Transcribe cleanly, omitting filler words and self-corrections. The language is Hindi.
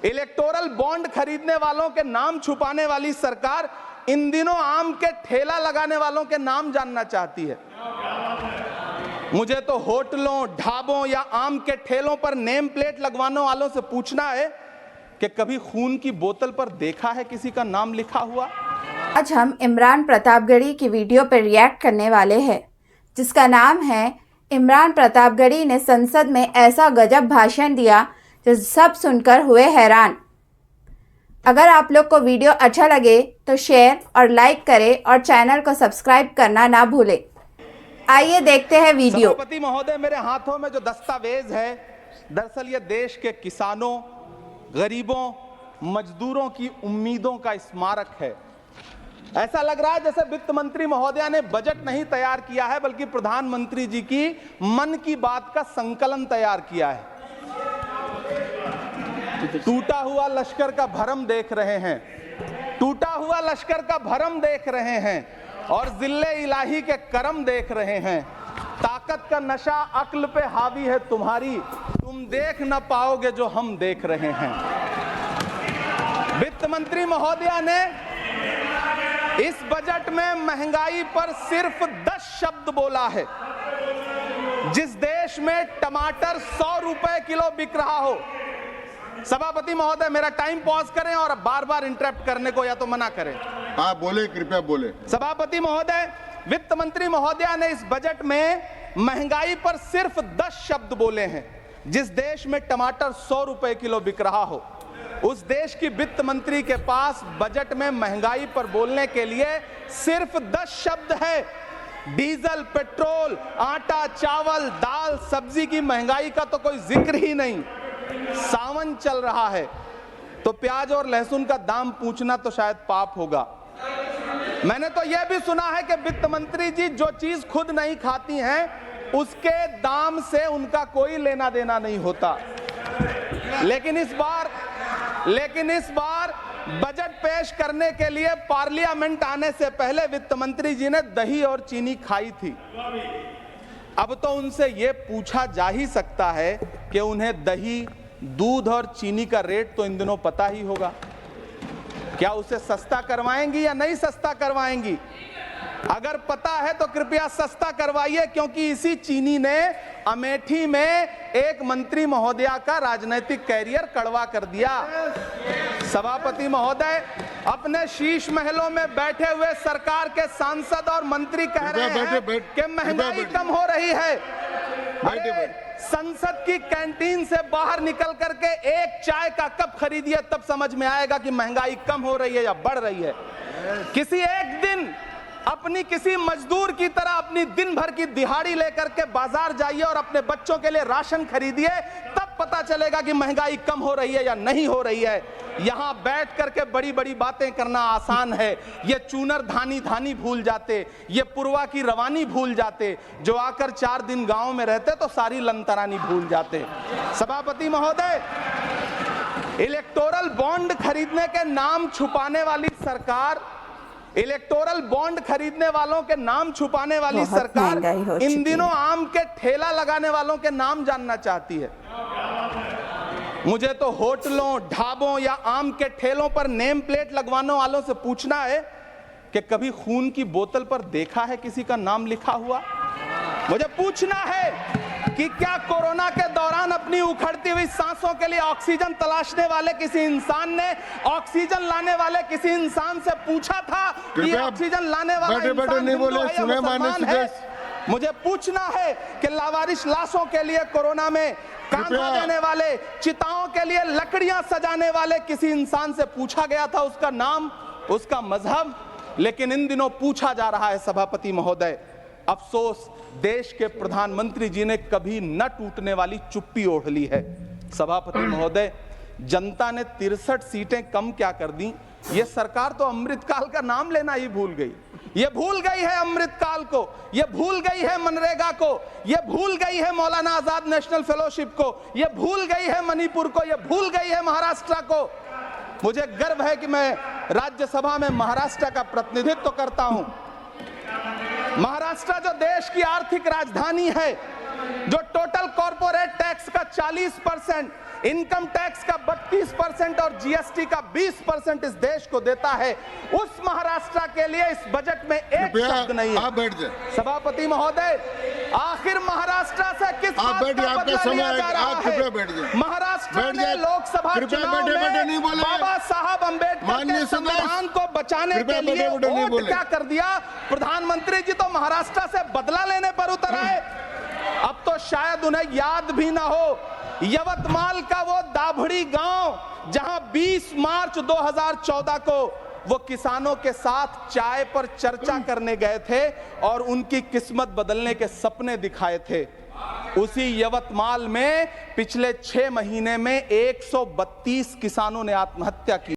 इलेक्टोरल बॉन्ड खरीदने वालों के नाम छुपाने वाली सरकार इन दिनों आम के ठेला लगाने वालों के नाम जानना चाहती है। मुझे तो होटलों, ढाबों या आम के ठेलों पर नेम प्लेट लगवाने वालों से पूछना है कि कभी खून की बोतल पर देखा है किसी का नाम लिखा हुआ? आज हम इमरान प्रतापगढ़ी की वीडियो पर रिएक्ट करने वाले हैं, जिसका नाम है इमरान प्रतापगढ़ी ने संसद में ऐसा गजब भाषण दिया जो सब सुनकर हुए हैरान। अगर आप लोग को वीडियो अच्छा लगे तो शेयर और लाइक करें और चैनल को सब्सक्राइब करना ना भूलें। आइए देखते हैं वीडियो। सभापति महोदय, मेरे हाथों में जो दस्तावेज है, दरअसल ये देश के किसानों, गरीबों, मजदूरों की उम्मीदों का स्मारक है। ऐसा लग रहा है जैसे वित्त मंत्री महोदया ने बजट नहीं तैयार किया है, बल्कि प्रधानमंत्री जी की मन की बात का संकलन तैयार किया है। टूटा हुआ लश्कर का भरम देख रहे हैं, टूटा हुआ लश्कर का भरम देख रहे हैं और जिल्ले इलाही के करम देख रहे हैं। ताकत का नशा अक्ल पे हावी है तुम्हारी, तुम देख न पाओगे जो हम देख रहे हैं। वित्त मंत्री महोदया ने इस बजट में महंगाई पर सिर्फ 10 शब्द बोला है। जिस देश में टमाटर 100 रुपए किलो बिक रहा हो। सभापति महोदय, मेरा टाइम पॉज करें और बार बार इंटरप्ट करने को या तो मना करें। हाँ बोले, कृपया बोले। सभापति महोदय, वित्त मंत्री महोदया ने इस बजट में महंगाई पर सिर्फ 10 शब्द बोले हैं। जिस देश में टमाटर 100 रुपए किलो बिक रहा हो, उस देश की वित्त मंत्री के पास बजट में महंगाई पर बोलने के लिए सिर्फ 10 शब्द है। डीजल, पेट्रोल, आटा, चावल, दाल, सब्जी की महंगाई का तो कोई जिक्र ही नहीं। सावन चल रहा है तो प्याज और लहसुन का दाम पूछना तो शायद पाप होगा। मैंने तो यह भी सुना है कि वित्त मंत्री जी जो चीज खुद नहीं खाती हैं, उसके दाम से उनका कोई लेना देना नहीं होता। लेकिन इस बार बजट पेश करने के लिए पार्लियामेंट आने से पहले वित्त मंत्री जी ने दही और चीनी खाई थी। अब तो उनसे यह पूछा जा ही सकता है कि उन्हें दही, दूध और चीनी का रेट तो इन दिनों पता ही होगा। क्या उसे सस्ता करवाएंगी या नहीं सस्ता करवाएंगी? अगर पता है तो कृपया सस्ता करवाइए, क्योंकि इसी चीनी ने अमेठी में एक मंत्री महोदया का राजनीतिक कैरियर कड़वा कर दिया। सभापति महोदय, अपने शीश महलों में बैठे हुए सरकार के सांसद और मंत्री कह रहे हैं कि महंगाई कम हो रही है। संसद की कैंटीन से बाहर निकल करके एक चाय का कप खरीदिए, तब समझ में आएगा कि महंगाई कम हो रही है या बढ़ रही है। किसी एक दिन अपनी किसी मजदूर की तरह अपनी दिन भर की दिहाड़ी लेकर के बाजार जाइए और अपने बच्चों के लिए राशन खरीदिए, तब पता चलेगा कि महंगाई कम हो रही है या नहीं हो रही है। यहां बैठ करके बड़ी बड़ी बातें करना आसान है। ये चूनर धानी धानी भूल जाते, ये पुरवा की रवानी भूल जाते, जो आकर 4 दिन गांव में रहते तो सारी लंतरानी भूल जाते। सभापति महोदय, इलेक्टोरल बॉन्ड खरीदने के नाम छुपाने वाली सरकार, इलेक्टोरल बॉन्ड खरीदने वालों के नाम छुपाने वाली सरकार इन दिनों आम के ठेला लगाने वालों के नाम जानना चाहती है। मुझे तो होटलों, ढाबों या आम के ठेलों पर नेम प्लेट लगवाने वालों से पूछना है कि कभी खून की बोतल पर देखा है किसी का नाम लिखा हुआ? मुझे पूछना है कि क्या कोरोना के दौरान अपनी उखड़ती हुई सांसों के लिए ऑक्सीजन तलाशने वाले किसी इंसान ने ऑक्सीजन लाने वाले किसी इंसान से पूछा था कि ऑक्सीजन लाने वाला इंसान हिंदू है? मुझे पूछना है कि लावारिश लाशों के लिए कोरोना में कांधा देने वाले, चिताओं के लिए लकड़ियां सजाने वाले किसी इंसान से पूछा गया था उसका नाम, उसका मजहब? लेकिन इन दिनों पूछा जा रहा है। सभापति महोदय, अफसोस देश के प्रधानमंत्री जी ने कभी न टूटने वाली चुप्पी ओढ़ ली है। सभापति महोदय, जनता ने 63 सीटें कम क्या कर दी, ये सरकार तो अमृतकाल का नाम लेना ही भूल गई। ये भूल गई है अमृतकाल को, ये भूल गई है मनरेगा को, ये भूल गई है मौलाना आजाद नेशनल फेलोशिप को, ये भूल गई है मणिपुर को, ये भूल गई है महाराष्ट्र को। मुझे गर्व है कि मैं राज्यसभा में महाराष्ट्र का प्रतिनिधित्व करता हूं। महाराष्ट्र जो देश की आर्थिक राजधानी है, जो टोटल कॉर्पोरेट टैक्स का 40%, इनकम टैक्स का 32% और जीएसटी का 20% इस देश को देता है, उस महाराष्ट्र के लिए इस बजट में एक शब्द नहीं है। आप बैठ जाए। सभापति महोदय, आखिर महाराष्ट्र से किस आप बात बैठिए, का आपका बदला समय लिया जा है, रहा आप है? कृपया बैठ जाइए। महाराष्ट्र बैठ में जाइए। लोकसभा कृपया चुनाव बैठे बैठे में नहीं बोले। बाबा साहब अम्बेडकर माननीय के सदस्य, संविधान को बचाने कृपया के लिए बैठे बैठे नहीं वोट बोले। क्या कर दिया? प्रधानमंत्री जी तो महाराष्ट्र से बदला लेने पर उतर आए। अब तो शायद उन्हें याद भी ना हो यवतमाल का वो दाभड़ी गांव जहां 20 मार्च 2014 को वो किसानों के साथ चाय पर चर्चा करने गए थे और उनकी किस्मत बदलने के सपने दिखाए थे। उसी यवतमाल में पिछले 6 महीने में 132 किसानों ने आत्महत्या की।